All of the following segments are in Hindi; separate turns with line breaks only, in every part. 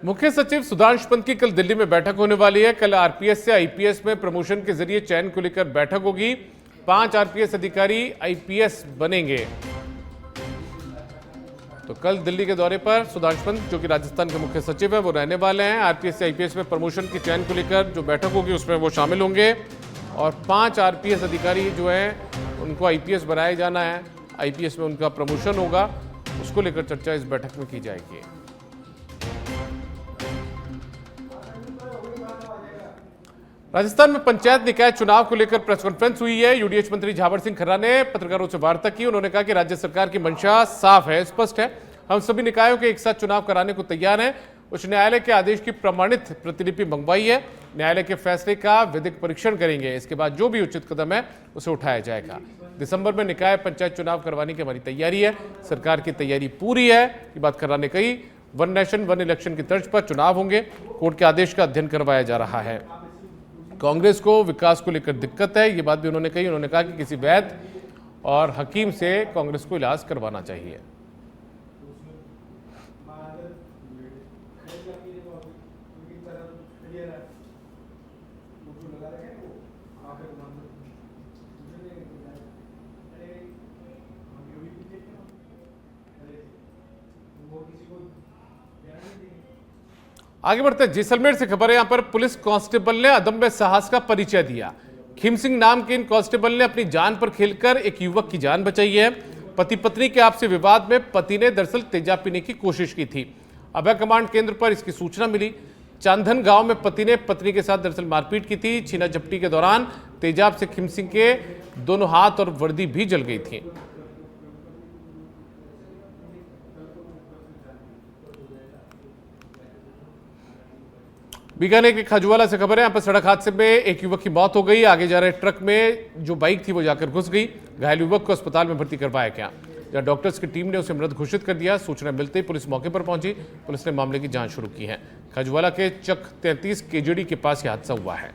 मुख्य सचिव सुधांशु पंत की कल दिल्ली में बैठक होने वाली है। कल आरपीएस से आईपीएस में प्रमोशन के जरिए चयन को लेकर बैठक होगी। 5 आरपीएस अधिकारी आईपीएस बनेंगे। तो कल दिल्ली के दौरे पर सुधांशु पंत, जो कि राजस्थान के मुख्य सचिव है, वो रहने वाले हैं। आरपीएस से आईपीएस में प्रमोशन के चयन को लेकर जो बैठक होगी उसमें वो शामिल होंगे और 5 आरपीएस अधिकारी जो हैं उनको आईपीएस बनाया जाना है। आईपीएस में उनका प्रमोशन होगा, उसको लेकर चर्चा इस बैठक में की जाएगी। राजस्थान में पंचायत निकाय चुनाव को लेकर प्रेस कॉन्फ्रेंस हुई है। यूडीएच मंत्री झावर सिंह खर्रा ने पत्रकारों से वार्ता की। उन्होंने कहा कि राज्य सरकार की मंशा साफ है, स्पष्ट है। हम सभी निकायों के एक साथ चुनाव कराने को तैयार हैं। उच्च न्यायालय के आदेश की प्रमाणित प्रतिलिपि मंगवाई है। न्यायालय के फैसले का विधिक परीक्षण करेंगे। इसके बाद जो भी उचित कदम है उसे उठाया जाएगा। दिसंबर में निकाय पंचायत चुनाव करवाने की हमारी तैयारी है। सरकार की तैयारी पूरी है। ये बात खर्रा ने कही। वन नेशन वन इलेक्शन की तर्ज पर चुनाव होंगे। कोर्ट के आदेश का अध्ययन करवाया जा रहा है। कांग्रेस को विकास को लेकर दिक्कत है, ये बात भी उन्होंने कही। उन्होंने कहा कि किसी वैद्य और हकीम से कांग्रेस को इलाज करवाना चाहिए। आगे बढ़ते हैं, जैसलमेर से खबर है। यहां पर पुलिस कांस्टेबल ने अदम्य साहस का परिचय दिया। खीम सिंह नाम के इन कांस्टेबल ने अपनी जान पर खेलकर एक युवक की जान बचाई है। पति पत्नी के आपसी विवाद में पति ने दरअसल तेजाब पीने की कोशिश की थी। अभय कमांड केंद्र पर इसकी सूचना मिली। चांदन गांव में पति ने पत्नी के साथ दरअसल मारपीट की थी। छीना झपटी के दौरान तेजाब से खीम सिंह के दोनों हाथ और वर्दी भी जल गई थी। बीकानेर के खजुवाला से खबर है। यहां पर सड़क हादसे में एक युवक की मौत हो गई। आगे जा रहे ट्रक में जो बाइक थी वो जाकर घुस गई। घायल युवक को अस्पताल में भर्ती करवाया गया, जहां डॉक्टर्स की टीम ने उसे मृत घोषित कर दिया। सूचना मिलते ही पुलिस मौके पर पहुंची। पुलिस ने मामले की जांच शुरू की है। खजुवाला के चक 33 केजेडी के पास यह हादसा हुआ है।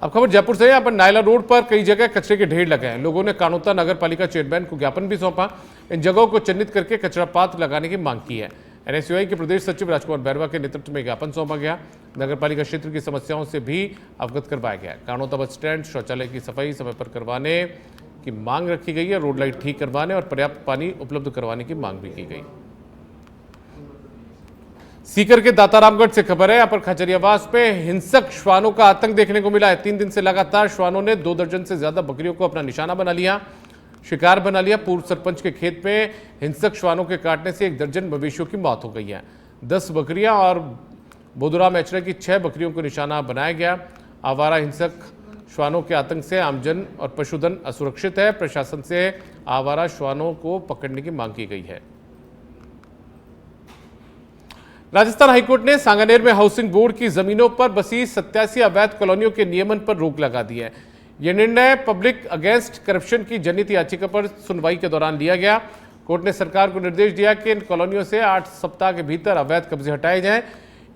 अब खबर जयपुर से। यहां पर नायला रोड पर कई जगह कचरे के ढेर लगे हैं। लोगों ने कानोता नगर पालिका चेयरमैन को ज्ञापन भी सौंपा। इन जगहों को चिन्हित करके कचरा पात्र लगाने की मांग की है। एनएसयूआई के प्रदेश सचिव राजकुमार बैरवा के नेतृत्व में ज्ञापन सौंपा गया। नगर पालिका क्षेत्र की समस्याओं से भी अवगत करवाया गया। कानोता बस स्टैंड शौचालय की सफाई समय पर करवाने की मांग रखी गई है। रोड लाइट ठीक करवाने और पर्याप्त पानी उपलब्ध करवाने की मांग भी की गई। सीकर के दातारामगढ़ से खबर है। यहां पर खचरियावास पे हिंसक श्वानों का आतंक देखने को मिला है। 3 दिन से लगातार श्वानों ने 2 दर्जन से ज्यादा बकरियों को अपना निशाना बना लिया, शिकार बना लिया। पूर्व सरपंच के खेत में हिंसक श्वानों के काटने से 1 दर्जन मवेशियों की मौत हो गई है। 10 बकरियां और बोधुराम एचरे की 6 बकरियों को निशाना बनाया गया। आवारा हिंसक श्वानों के आतंक से आमजन और पशुधन असुरक्षित है। प्रशासन से आवारा श्वानों को पकड़ने की मांग की गई है। राजस्थान हाईकोर्ट ने सांगानेर में हाउसिंग बोर्ड की जमीनों पर बसी 87 अवैध कॉलोनियों के नियमन पर रोक लगा दी है। यह निर्णय पब्लिक अगेंस्ट करप्शन की जनहित याचिका पर सुनवाई के दौरान लिया गया। कोर्ट ने सरकार को निर्देश दिया कि इन कॉलोनियों से 8 सप्ताह के भीतर अवैध कब्जे हटाए जाएं।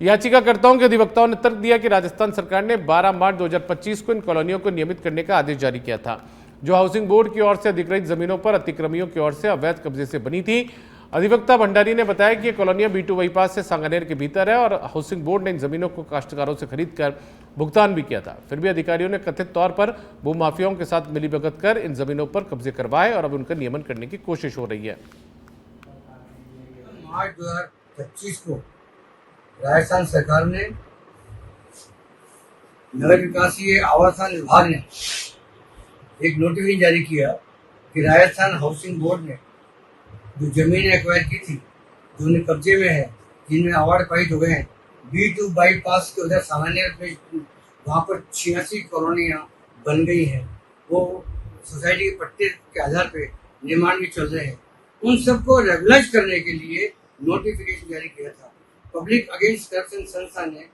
याचिकाकर्ताओं के अधिवक्ताओं ने तर्क दिया कि राजस्थान सरकार ने 12 मार्च 2025 को इन कॉलोनियों को नियमित करने का आदेश जारी किया था, जो हाउसिंग बोर्ड की ओर से अधिग्रहित जमीनों पर अतिक्रमियों की ओर से अवैध कब्जे से बनी थी। अधिवक्ता भंडारी ने बताया कि ये कॉलोनियां B2 बाईपास से सांगानेर के भीतर है और हाउसिंग बोर्ड ने इन जमीनों को काश्तकारों से खरीदकर भुगतान भी किया था। फिर भी अधिकारियों ने कथित तौर पर भूमाफियाओं के साथ मिलीभगत कर इन जमीनों पर कब्जे करवाए और अब उनका नियमन करने की कोशिश हो रही है।
मार्च 2025 को राजस्थान सरकार ने नगर विकासीय आवासन विभाग ने एक नोटिफिकेशन जारी किया कि राजस्थान हाउसिंग बोर्ड ने जो जमीन एक्वायर की थी, जो उनके कब्जे में है, जिनमें अवार्ड पारित हो गए हैं, B2 बाईपास के उधर सांगानेर में वहाँ पर 86 कॉलोनियाँ बन गई हैं। वो सोसाइटी के पट्टे के आधार पे निर्माण भी चल रहे हैं। उन सबको रेगुलाइज करने के लिए नोटिफिकेशन जारी किया था। पब्लिक अगेंस्ट करप्शन संस्था ने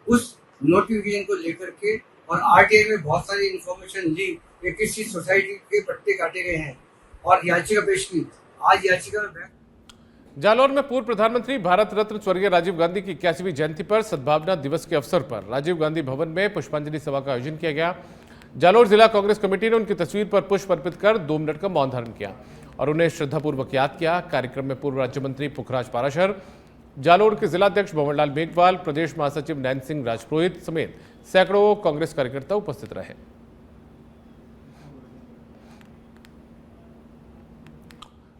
उस नोटिफिकेशन को लेकर के और आरटीआई में बहुत सारी इंफॉर्मेशन ली कि किसी सोसाइटी के पट्टे काटे गए हैं और याचिका पेश की। आज याचिका में
जालौर में पूर्व प्रधानमंत्री भारत रत्न स्वर्गीय राजीव गांधी की 81वीं जयंती पर सद्भावना दिवस के अवसर पर राजीव गांधी भवन में पुष्पांजलि सभा का आयोजन किया गया। जालौर जिला कांग्रेस कमेटी ने उनकी तस्वीर पर पुष्प अर्पित कर 2 मिनट का मौन धारण किया। और उन्हें श्रद्धापूर्वक याद किया। कार्यक्रम में पूर्व राज्य मंत्री पुखराज पाराशर, जालोर के जिलाध्यक्ष भंवरलाल मेघवाल, प्रदेश महासचिव नैन सिंह राजपुरोहित समेत सैकड़ों कांग्रेस कार्यकर्ता उपस्थित रहे।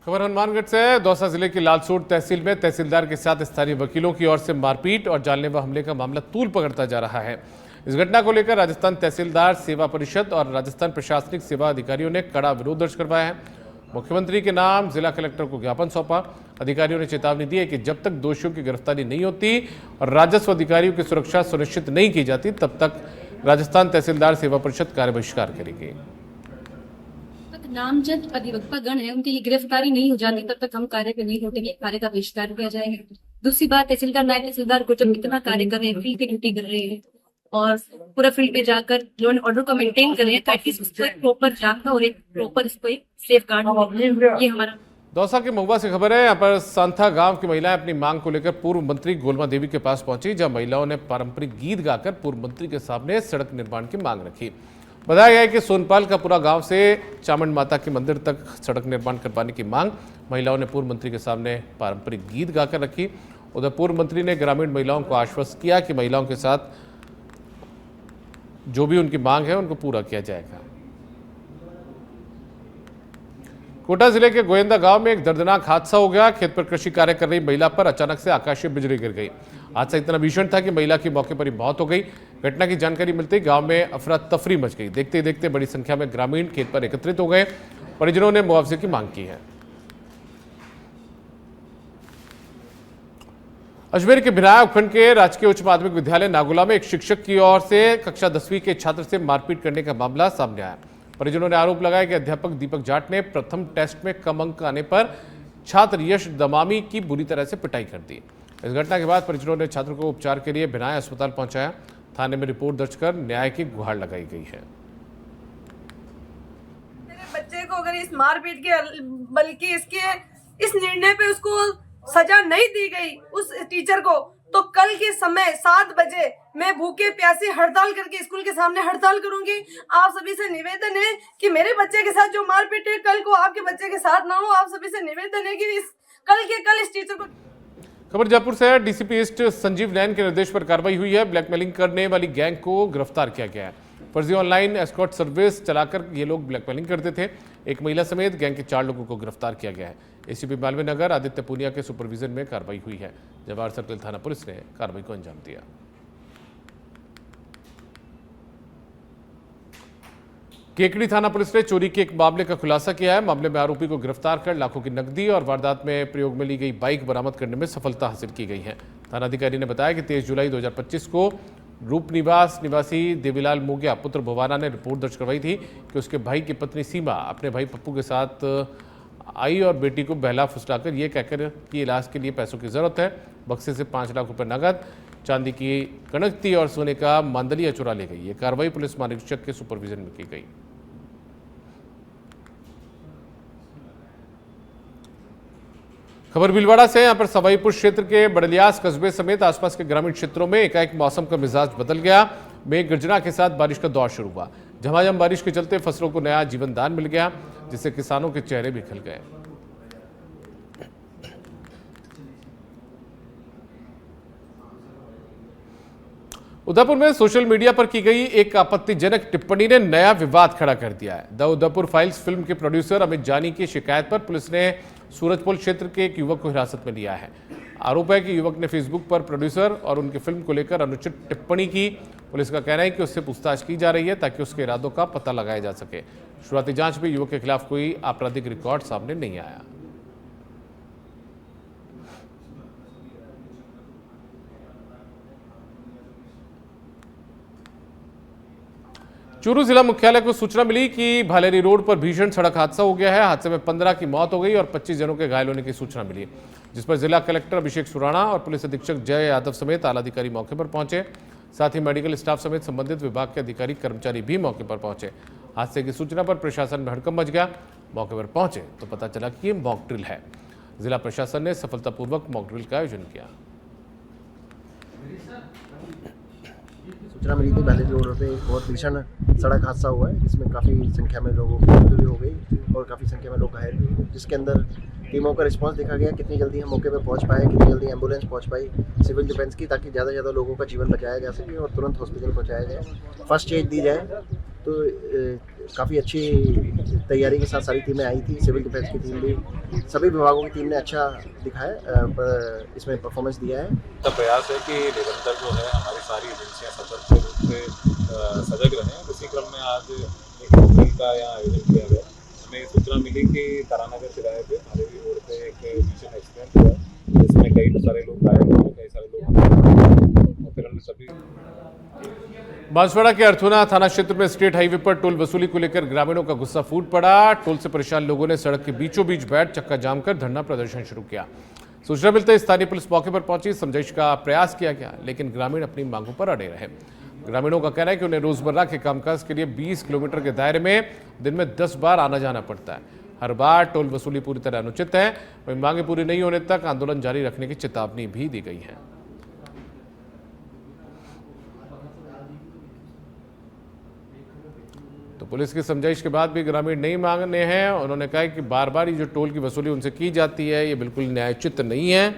खबर हनुमानगढ़ से। दौसा जिले की लालसोट तहसील में तहसीलदार के साथ स्थानीय वकीलों की ओर से मारपीट और जानलेवा हमले का मामला तूल पकड़ता जा रहा है। इस घटना को लेकर राजस्थान तहसीलदार सेवा परिषद और राजस्थान प्रशासनिक सेवा अधिकारियों ने कड़ा विरोध दर्ज करवाया है। मुख्यमंत्री के नाम जिला कलेक्टर को ज्ञापन सौंपा। अधिकारियों ने चेतावनी दी है कि जब तक दोषियों की गिरफ्तारी नहीं होती और राजस्व अधिकारियों की सुरक्षा सुनिश्चित नहीं की जाती, तब तक राजस्थान तहसीलदार सेवा परिषद कार्य बहिष्कार करेगी।
नामजद अधिवक्ता गण है, उनकी गिरफ्तारी नहीं हो जाती तब तक हम कार्य पे नहीं लौटेंगे, कार्य का बहिष्कार किया जाएगा। दूसरी बात, तहसीलदार नायब तहसीलदार को जब इतना कार्य कर रहे हैं, फील्ड की ड्यूटी कर रहे हैं और पूरा फील्ड पे जाकर लॉ एंड ऑर्डर को मेंटेन कर रहे हैं ताकि उसको एक प्रॉपर जांच और एक प्रॉपर इसको एक सेफगार्ड हो, ये हमारा।
दौसा के महुआ से खबर है। यहाँ पर सांथा गांव की महिलाएं अपनी मांग को लेकर पूर्व मंत्री गोलमा देवी के पास पहुंची, जहां महिलाओं ने पारंपरिक गीत गाकर पूर्व मंत्री के सामने सड़क निर्माण की मांग रखी। बताया गया है कि सोनपाल का पूरा गांव से चामुंड माता के मंदिर तक सड़क निर्माण करवाने की मांग महिलाओं ने पूर्व मंत्री के सामने पारंपरिक गीत गाकर रखी। उधर पूर्व मंत्री ने ग्रामीण महिलाओं को आश्वस्त किया कि महिलाओं के साथ जो भी उनकी मांग है उनको पूरा किया जाएगा। कोटा जिले के गोयंदा गांव में एक दर्दनाक हादसा हो गया। खेत पर कृषि कार्य कर रही महिला पर अचानक से आकाशीय बिजली गिर गई। हादसा इतना भीषण था कि महिला की मौके पर ही मौत हो गई। घटना की जानकारी मिलते ही गांव में अफरा तफरी मच गई। देखते देखते बड़ी संख्या में ग्रामीण खेत पर एकत्रित हो गए। परिजनों ने मुआवजे की मांग की है। अजमेर के भिनाया उपखंड के राजकीय उच्च माध्यमिक विद्यालय नागोला में एक शिक्षक की ओर से कक्षा 10वीं के छात्र से मारपीट करने का मामला सामने आया। परिजनों ने आरोप लगाया कि अध्यापक दीपक जाट ने प्रथम टेस्ट में कम अंक आने पर छात्र यश दमामी की बुरी तरह से पिटाई कर दी। इस घटना के बाद परिजनों ने छात्र को उपचार के लिए भिनाया अस्पताल पहुंचाया। थाने में रिपोर्ट दर्ज कर न्याय की गुहार लगाई गई है।
मेरे बच्चे को अगर इस मारपीट के बल्कि इसके इस निर्णय पे उसको सजा नहीं दी गई उस टीचर को, तो कल के समय 7 बजे मैं भूखे प्यासे हड़ताल करके स्कूल के सामने हड़ताल करूंगी। आप सभी से निवेदन है कि मेरे बच्चे के साथ जो मारपीट है कल को आपके बच्चे के साथ ना हो। आप सभी से निवेदन है कि कल इस टीचर को।
खबर जयपुर से है। डीसीपी ईस्ट संजीव नैन के निर्देश पर कार्रवाई हुई है। ब्लैकमेलिंग करने वाली गैंग को गिरफ्तार किया गया है। फर्जी ऑनलाइन एस्कॉर्ट सर्विस चलाकर ये लोग ब्लैकमेलिंग करते थे। एक महिला समेत गैंग के 4 लोगों को गिरफ्तार किया गया है। एसीपी मालवीय नगर आदित्य पूनिया के सुपरविजन में कार्रवाई हुई है। जवाहर सर्कल थाना पुलिस ने कार्रवाई को अंजाम दिया। केकड़ी थाना पुलिस ने चोरी के एक मामले का खुलासा किया है। मामले में आरोपी को गिरफ्तार कर लाखों की नकदी और वारदात में प्रयोग में ली गई बाइक बरामद करने में सफलता हासिल की गई है। थानाधिकारी ने बताया कि 23 जुलाई 2025 को रूप निवास निवासी देवीलाल मोगिया पुत्र भुवाना ने रिपोर्ट दर्ज करवाई थी कि उसके भाई की पत्नी सीमा अपने भाई पप्पू के साथ आई और बेटी को बहला फुसलाकर ये कहकर कि इलाज के लिए पैसों की जरूरत है। बक्से से 5 लाख रुपए नगद, चांदी की कणकती और सोने का मांदलिया चुरा ले गई। ये कार्रवाई पुलिस महानिरीक्षक के सुपरविजन में की गई। खबर भीलवाड़ा से। यहां पर सवाईपुर क्षेत्र के बड़लियास कस्बे समेत आसपास के ग्रामीण क्षेत्रों में एकाएक मौसम का मिजाज बदल गया। मेघ गर्जना के साथ बारिश का दौर शुरू हुआ। झमाझम बारिश के चलते फसलों को नया जीवन दान मिल गया, जिससे किसानों के चेहरे भी खिल गए। उदयपुर में सोशल मीडिया पर की गई एक आपत्तिजनक टिप्पणी ने नया विवाद खड़ा कर दिया है। द उदयपुर फाइल्स फिल्म के प्रोड्यूसर अमित जानी की शिकायत पर पुलिस ने सूरजपोल क्षेत्र के एक युवक को हिरासत में लिया है। आरोप है कि युवक ने फेसबुक पर प्रोड्यूसर और उनकी फिल्म को लेकर अनुचित टिप्पणी की। पुलिस का कहना है कि उससे पूछताछ की जा रही है ताकि उसके इरादों का पता लगाया जा सके। शुरुआती जांच में युवक के खिलाफ कोई आपराधिक रिकॉर्ड सामने नहीं आया। चूरू जिला मुख्यालय को सूचना मिली कि भालेरी रोड पर भीषण सड़क हादसा हो गया है। हादसे में 15 की मौत हो गई और 25 जनों के घायल होने की सूचना मिली, जिस पर जिला कलेक्टर अभिषेक सुराणा और पुलिस अधीक्षक जय यादव समेत आला अधिकारी मौके पर पहुंचे। साथ ही मेडिकल स्टाफ समेत संबंधित विभाग के अधिकारी कर्मचारी भी मौके पर पहुंचे। हादसे की सूचना पर प्रशासन में हड़कंप मच गया। मौके पर पहुंचे तो पता चला कि ये मॉक ड्रिल है। जिला प्रशासन ने सफलतापूर्वक मॉक ड्रिल का आयोजन किया।
सूचना मिली थी बैलेज रोड पे एक बहुत भीषण सड़क हादसा हुआ है जिसमें काफ़ी संख्या में लोगों की मृत्यु भी हो गई और काफ़ी संख्या में लोग घायल भी हुए, जिसके अंदर टीमों का रिस्पांस देखा गया, कितनी जल्दी हम मौके पर पहुंच पाए, कितनी जल्दी एम्बुलेंस पहुंच पाई सिविल डिफेंस की, ताकि ज़्यादा से ज़्यादा लोगों का जीवन बचाया जा सके और तुरंत हॉस्पिटल पहुँचाया जाए, फर्स्ट एड दी जाए। तो काफ़ी अच्छी तैयारी के साथ सारी टीमें आई थी, सिविल डिफेंस की टीम भी, सभी विभागों की टीम ने अच्छा दिखाया, इसमें परफॉर्मेंस दिया है।
तो प्रयास है कि निरंतर जो है हमारी सारी एजेंसियां सतर्क रूप से सजग रहें। इसी क्रम में आज एक मीटिंग का यहाँ आयोजन किया गया। हमें सूचना मिली कि तारानगर तिराहे पे हमारे रोड पे एक भीषण एक्सीडेंट हुआ जिसमें कई सारे लोग घायल हुए, कई सारे लोग, और फिर हमने सभी
बांसवाड़ा के अर्थुना थाना क्षेत्र में स्टेट हाईवे पर टोल वसूली को लेकर ग्रामीणों का गुस्सा फूट पड़ा। टोल से परेशान लोगों ने सड़क के बीचों बीच बैठ चक्का जाम कर धरना प्रदर्शन शुरू किया। सूचना मिलते ही स्थानीय पुलिस मौके पर पहुंची, समझाइश का प्रयास किया गया, लेकिन ग्रामीण अपनी मांगों पर अड़े रहे। ग्रामीणों का कहना है कि उन्हें रोजमर्रा के कामकाज के लिए 20 किलोमीटर के दायरे में दिन में 10 बार आना जाना पड़ता है। हर बार टोल वसूली पूरी तरह अनुचित है। वहीं मांगे पूरी नहीं होने तक आंदोलन जारी रखने की चेतावनी भी दी गई है। तो पुलिस की समझाइश के बाद भी ग्रामीण नहीं मांगने हैं। उन्होंने कहा कि बार बार ये जो टोल की वसूली उनसे की जाती है ये बिल्कुल न्यायोचित नहीं है।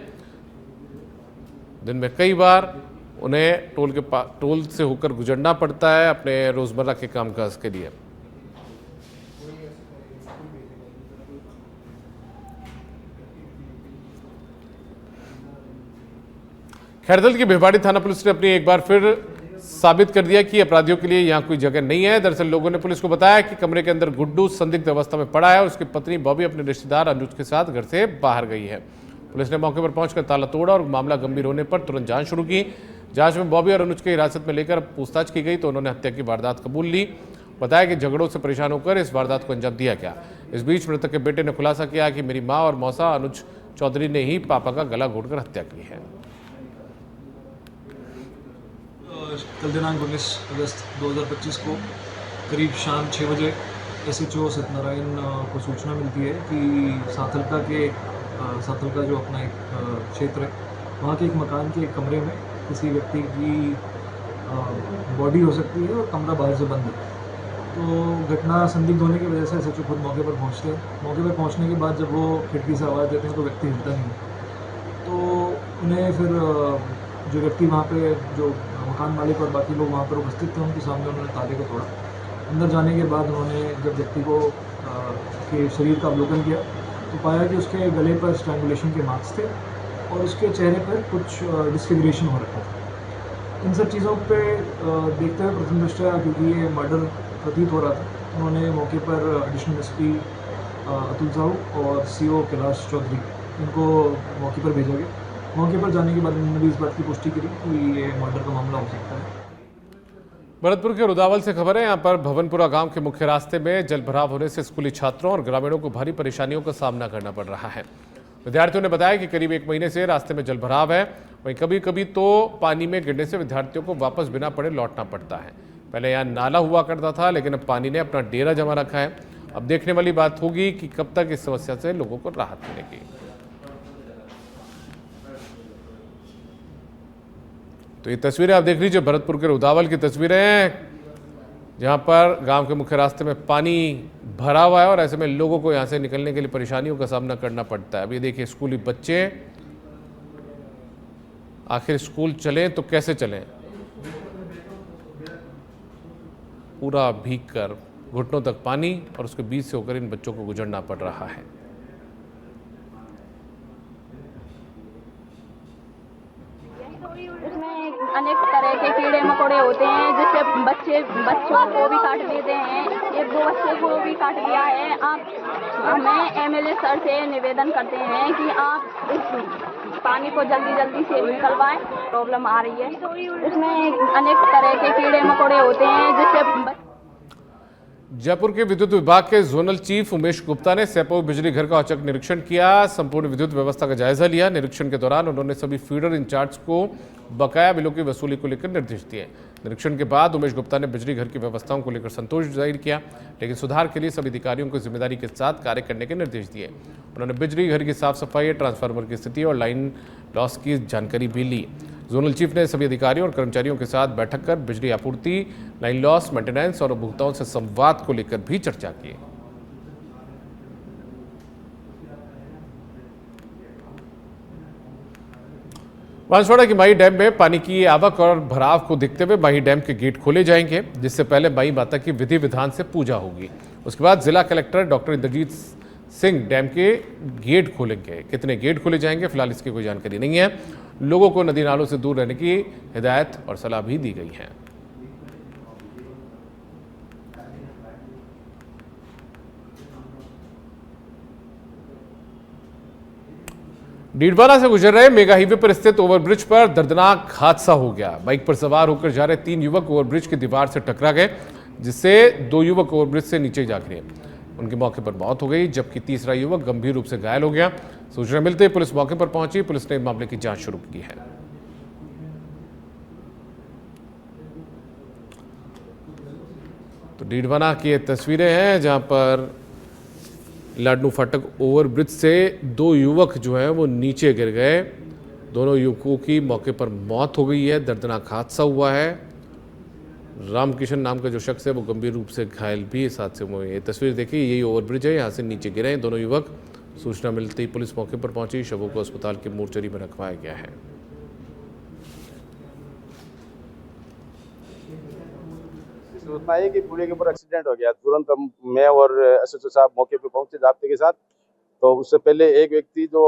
दिन में कई बार उन्हें टोल से होकर गुजरना पड़ता है अपने रोजमर्रा के कामकाज के लिए। खैरदल की भिवाड़ी थाना पुलिस ने अपनी एक बार फिर साबित कर दिया कि अपराधियों के लिए यहां कोई जगह नहीं है। दरअसल लोगों ने पुलिस को बताया कि कमरे के अंदर गुड्डू संदिग्ध अवस्था में पड़ा है और उसकी पत्नी बॉबी अपने रिश्तेदार अनुज के साथ घर से बाहर गई है। पुलिस ने मौके पर पहुंचकर ताला तोड़ा और मामला गंभीर होने पर तुरंत जांच शुरू की। जांच में बॉबी और अनुज की हिरासत में लेकर पूछताछ की गई तो उन्होंने हत्या की वारदात कबूल ली। बताया कि झगड़ों से परेशान होकर इस वारदात को अंजाम दिया गया। इस बीच मृतक के बेटे ने खुलासा किया कि मेरी मां और मौसा अनुज चौधरी ने ही पापा का गला घोटकर हत्या की है।
कल दिनांक 19 अगस्त 2025 को करीब शाम 6 बजे SHO सत्यनारायण को सूचना मिलती है कि साथलका जो अपना एक क्षेत्र है वहाँ के एक मकान के एक कमरे में किसी व्यक्ति की बॉडी हो सकती है और कमरा बाहर से बंद है। तो घटना संदिग्ध होने की वजह से SHO खुद मौके पर पहुँचते हैं। मौके पर पहुँचने के बाद जब वो खिड़की से आवाज़ देते हैं तो व्यक्ति हिलता नहीं है। तो उन्हें फिर जो व्यक्ति वहाँ पे जो मकान मालिक और बाकी लोग वहाँ पर उपस्थित थे उनके सामने उन्होंने ताले को तोड़ा। अंदर जाने के बाद उन्होंने जब व्यक्ति को के शरीर का अवलोकन किया तो पाया कि उसके गले पर स्ट्रैंगुलेशन के मार्क्स थे और उसके चेहरे पर कुछ डिस्फिगरेशन हो रखा था। इन सब चीज़ों पे देखते हुए प्रथम दृष्टया क्योंकि ये मर्डर प्रतीत हो रहा था उन्होंने मौके पर एडिशनल SP अतुल साहू और CO कैलाश चौधरी इनको मौके पर भेजा गया। मौके पर जाने के बाद उन्होंने भी इस बात की पुष्टि करी कि ये मर्डर का मामला हो सकता है।
भरतपुर के रुदावल से खबर है। यहाँ पर भवनपुरा गांव के मुख्य रास्ते में जल भराव होने से स्कूली छात्रों और ग्रामीणों को भारी परेशानियों का सामना करना पड़ रहा है। विद्यार्थियों ने बताया कि करीब 1 महीने से रास्ते में जल भराव है। वहीं कभी कभी तो पानी में गिरने से विद्यार्थियों को वापस बिना पड़े लौटना पड़ता है। पहले यहाँ नाला हुआ करता था लेकिन अब पानी ने अपना डेरा जमा रखा है। अब देखने वाली बात होगी कि कब तक इस समस्या से लोगों को राहत मिलेगी। तो ये तस्वीरें आप देख लीजिए, भरतपुर के रुदावल की तस्वीरें हैं जहां पर गांव के मुख्य रास्ते में पानी भरा हुआ है और ऐसे में लोगों को यहां से निकलने के लिए परेशानियों का सामना करना पड़ता है। अब ये देखिए स्कूली बच्चे आखिर स्कूल चलें तो कैसे चलें, पूरा भीग कर घुटनों तक पानी और उसके बीच से होकर इन बच्चों को गुजरना पड़ रहा है।
अनेक तरह के कीड़े मकोड़े होते हैं जिससे बच्चों को भी काट देते हैं। 1-2 बच्चे को भी काट दिया है। आप हमें MLA सर से निवेदन करते हैं कि आप इस पानी को जल्दी से निकलवाएं। प्रॉब्लम आ रही है, इसमें अनेक तरह के कीड़े मकोड़े होते हैं जिससे।
जयपुर के विद्युत विभाग के जोनल चीफ उमेश गुप्ता ने सैपो बिजली घर का औचक निरीक्षण किया, संपूर्ण विद्युत व्यवस्था का जायजा लिया। निरीक्षण के दौरान उन्होंने सभी फीडर इंचार्ज को बकाया बिलों की वसूली को लेकर निर्देश दिए। निरीक्षण के बाद उमेश गुप्ता ने बिजली घर की व्यवस्थाओं को लेकर संतोष जाहिर किया, लेकिन सुधार के लिए सभी अधिकारियों को जिम्मेदारी के साथ कार्य करने के निर्देश दिए। उन्होंने बिजली घर की साफ सफाई, ट्रांसफार्मर की स्थिति और लाइन लॉस की जानकारी भी ली। जोनल चीफ ने सभी अधिकारियों और कर्मचारियों के साथ बैठक कर बिजली आपूर्ति, लाइन लॉस, मेंटेनेंस और उपभोक्ताओं से संवाद को लेकर भी चर्चा की। बांसवाड़ा की माई डैम में पानी की आवक और भराव को देखते हुए माही डैम के गेट खोले जाएंगे, जिससे पहले माई माता की विधि विधान से पूजा होगी। उसके बाद जिला collector doctor Indrajit Singh dam के गेट खोलेंगे। कितने गेट खोले जाएंगे फिलहाल इसकी कोई जानकारी नहीं है। लोगों को नदी नालों से दूर रहने की हिदायत और सलाह भी दी गई है। डीडवाना से गुजर रहे मेगा हाईवे पर स्थित ओवरब्रिज पर दर्दनाक हादसा हो गया। बाइक पर सवार होकर जा रहे 3 युवक ओवरब्रिज की दीवार से टकरा गए, जिससे 2 युवक ओवरब्रिज से नीचे जा गिरे। उनकी मौके पर मौत हो गई, जबकि तीसरा युवक गंभीर रूप से घायल हो गया। सूचना मिलते ही पुलिस मौके पर पहुंची। पुलिस ने मामले की जांच शुरू की है। तो डीडवाना की ये तस्वीरें हैं जहां पर लाडनू फाटक ओवरब्रिज से 2 युवक जो हैं वो नीचे गिर गए। दोनों युवकों की मौके पर मौत हो गई है। दर्दनाक हादसा हुआ है। रामकिशन नाम का जो शख्स है वो गंभीर रूप से घायल भी इस हादसे में हुए। ये तस्वीर देखिए, यही ओवरब्रिज है, यहाँ से नीचे गिरे हैं दोनों युवक। सूचना मिलते ही पुलिस मौके पर पहुंची। शवों को अस्पताल के मोर्चरी में रखवाया गया है।
सूचना है कि पुलिया के ऊपर एक्सीडेंट हो गया। तुरंत मैं और एसएचओ साहब मौके पे पहुंचे जाब्ते के साथ। तो उससे पहले एक व्यक्ति जो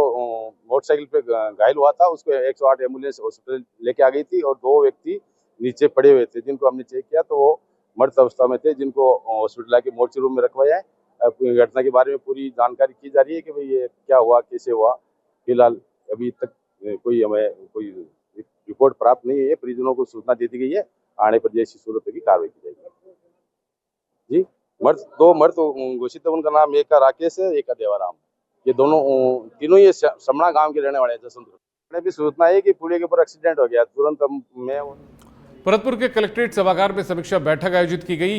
मोटरसाइकिल पे घायल हुआ था, उसको 108 एम्बुलेंस हॉस्पिटल लेके आ गई थी और 2 व्यक्ति नीचे पड़े हुए थे, जिनको हमने चेक किया तो वो मृत अवस्था में थे, जिनको हॉस्पिटल आके मोर्चरी रूम में रखवाया है। घटना के बारे में पूरी जानकारी की जा रही है कि भाई ये क्या हुआ, कैसे हुआ। फिलहाल अभी तक हमें कोई रिपोर्ट प्राप्त नहीं है। परिजनों को सूचना दे दी गई है, आने पर जैसी सूरत की कार्रवाई की जाएगी। जी, 2 मर्द घोषित है। उनका नाम एक का राकेश है, एक का देवाराम। ये तीनों ये समणा गांव के रहने वाले हैं। जसवंत भी सूचना है कि पुलिया के ऊपर एक्सीडेंट हो गया। तुरंत मैं
भरतपुर के कलेक्ट्रेट सभागार में समीक्षा बैठक आयोजित की गई।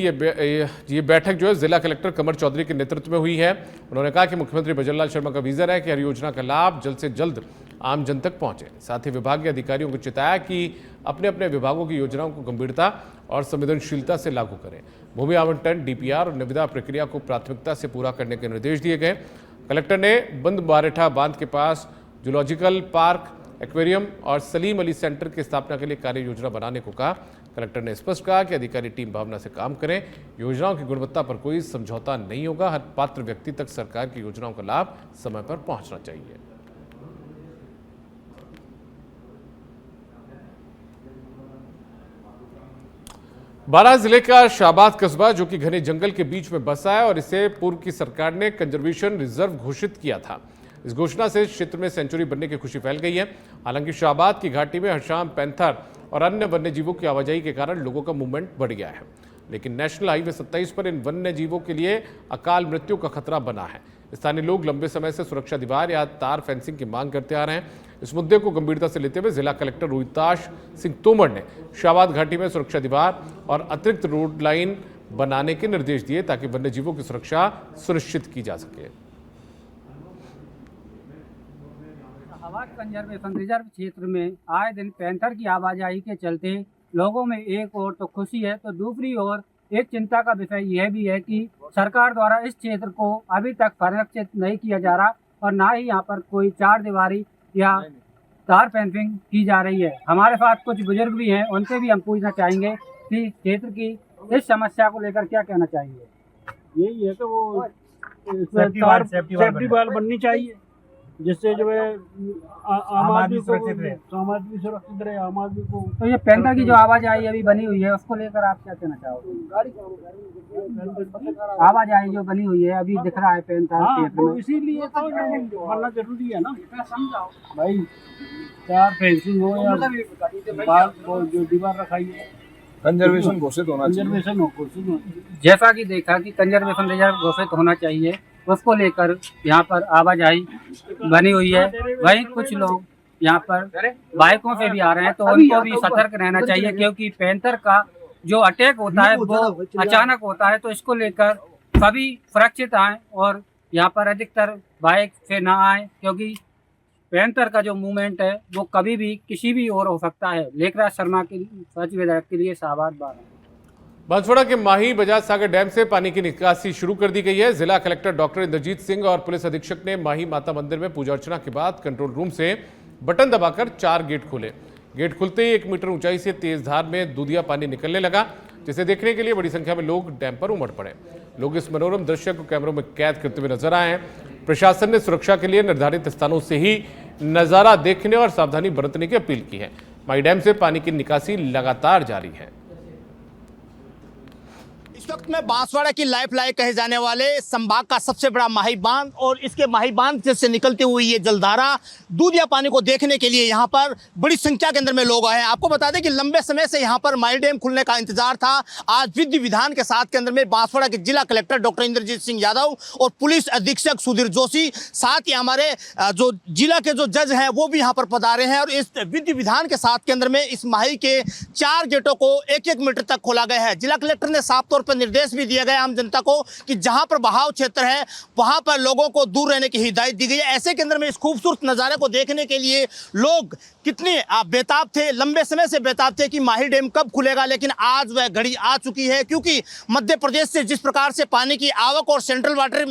ये बैठक जो है जिला कलेक्टर कमर चौधरी के नेतृत्व में हुई है। उन्होंने कहा कि मुख्यमंत्री भजनलाल शर्मा का विजन है कि हर योजना का लाभ जल्द से जल्द आम जन तक पहुंचे। साथ ही विभाग के अधिकारियों को चिताया कि अपने अपने विभागों की योजनाओं को गंभीरता और संवेदनशीलता से लागू करें। भूमि आवंटन, डीपीआर और निविदा प्रक्रिया को प्राथमिकता से पूरा करने के निर्देश दिए गए। कलेक्टर ने बंद बारेठा बांध के पास जूलॉजिकल पार्क, एक्वेरियम और सलीम अली सेंटर की स्थापना के लिए कार्य योजना बनाने को कहा। कलेक्टर ने स्पष्ट कहा कि अधिकारी टीम भावना से काम करें। योजनाओं की गुणवत्ता पर कोई समझौता नहीं होगा। हर पात्र व्यक्ति तक सरकार की योजनाओं का लाभ समय पर पहुंचना चाहिए। बारां जिले का शाहबाद कस्बा, जो कि घने जंगल के बीच में बसा है और इसे पूर्व की सरकार ने कंजर्वेशन रिजर्व घोषित किया था। इस घोषणा से क्षेत्र में सेंचुरी बनने की खुशी फैल गई है। हालांकि शाहबाद की घाटी में हर शाम पैंथर और अन्य वन्य जीवों की आवाजाही के कारण लोगों का मूवमेंट बढ़ गया है। लेकिन नेशनल हाईवे 27 पर इन वन्य जीवों के लिए अकाल मृत्यु का खतरा बना है। स्थानीय लोग लंबे समय से सुरक्षा दीवार या तार फेंसिंग की मांग करते आ रहे हैं। इस मुद्दे को गंभीरता से लेते हुए जिला कलेक्टर रोहिताश सिंह तोमर ने शाहबाद घाटी में सुरक्षा दीवार और अतिरिक्त रोड लाइन बनाने के निर्देश दिए, ताकि वन्य जीवों की सुरक्षा सुनिश्चित की जा सके।
शाहबाद कंजर्वेशन रिजर्व क्षेत्र में आए दिन पैंथर की आवाजाही के चलते लोगों में एक ओर तो खुशी है, तो दूसरी ओर एक चिंता का विषय यह भी है कि सरकार द्वारा इस क्षेत्र को अभी तक संरक्षित नहीं किया जा रहा और ना ही यहाँ पर कोई चार दीवारी या तार फेंसिंग की जा रही है। हमारे साथ कुछ बुजुर्ग भी हैं, उनसे भी हम पूछना चाहेंगे कि क्षेत्र की इस समस्या को लेकर क्या कहना चाहिए।
यही है कि वो सेफ्टी वाल बननी चाहिए, जिससे जो है आम आदमी सुरक्षित रहे, आम आदमी को।
तो ये पैंथर की जो आवाजाही अभी बनी हुई है, उसको लेकर आप क्या कहना चाहोगे। आवाजाही जो बनी हुई है अभी दिख रहा है पैंथर क्षेत्र में,
इसीलिए तो बनना जरूरी है ना भाई। चार फेंसिंग हो या जो दीवार रखाई है,
कंजर्वेशन घोषित होना
चाहिए।
जैसा कि देखा कि कंजर्वेशन रिजर्व घोषित होना चाहिए, उसको लेकर यहाँ पर आवाजाही बनी हुई है। वहीं कुछ लोग यहाँ पर बाइकों से भी आ रहे हैं, तो उनको भी सतर्क रहना चाहिए, क्योंकि पैंथर का जो अटैक होता है वो अचानक होता है। तो इसको लेकर सभी सुरक्षित आएं और यहाँ पर अधिकतर बाइक से ना आएं, क्योंकि पैंथर का जो मूवमेंट है वो कभी भी किसी भी ओर हो सकता है। लेखराज शर्मा के सच विधायक के लिए शाहबाद बारह।
बांसवाड़ा के माही बजाज सागर डैम से पानी की निकासी शुरू कर दी गई है। जिला कलेक्टर डॉक्टर इंद्रजीत सिंह और पुलिस अधीक्षक ने माही माता मंदिर में पूजा अर्चना के बाद कंट्रोल रूम से बटन दबाकर 4 गेट खोले। गेट खुलते ही 1 मीटर ऊंचाई से तेज धार में दूधिया पानी निकलने लगा, जिसे देखने के लिए बड़ी संख्या में लोग डैम पर उमड़ पड़े। लोग इस मनोरम दृश्य को कैमरों में कैद करते हुए नजर आए हैं। प्रशासन ने सुरक्षा के लिए निर्धारित स्थानों से ही नजारा देखने और सावधानी बरतने की अपील की है। माही डैम से पानी की निकासी लगातार जारी है।
इस वक्त में बांसवाड़ा की लाइफलाइन कहे जाने वाले संभाग का सबसे बड़ा माही बांध और इसके माही बांध से निकलती हुई ये जलधारा दूधिया पानी को देखने के लिए यहाँ पर बड़ी संख्या के अंदर में लोग आए हैं। आपको बता दें कि लंबे समय से यहाँ पर माही डैम खुलने का इंतजार था। आज विधि विधान के साथ के अंदर में बांसवाड़ा के जिला कलेक्टर डॉक्टर इंद्रजीत सिंह यादव और पुलिस अधीक्षक सुधीर जोशी, साथ ही हमारे जो जिला के जो जज हैं वो भी यहाँ पर पधारे हैं और इस विधि विधान के साथ के अंदर में इस माही के 4 गेटों को 1-1 मीटर तक खोला गया है। जिला कलेक्टर ने साफ तौर पर निर्देश भी दिया गया आम जनता को कि जहां पर बहाव क्षेत्र है वहां पर लोगों को दूर रहने की हिदायत दी गई है। ऐसे के अंदर में इस खूबसूरत नजारे को देखने के लिए लोग कितने बेताब थे, लंबे समय से बेताब थे कि माही डैम कब खुलेगा, लेकिन आज वह घड़ी आ चुकी है। क्योंकि मध्य प्रदेश से जिस प्रकार से पानी की आवक और सेंट्रल वाटर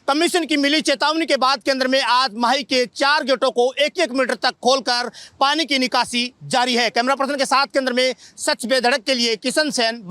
कमीशन की मिली चेतावनी के बाद के अंदर में आज माही के 4 गेटों को 1-1 मीटर तक खोलकर पानी की निकासी जारी है। कैमरा पर्सन के साथ के अंदर में सच बेधड़क के लिए किशन सेन।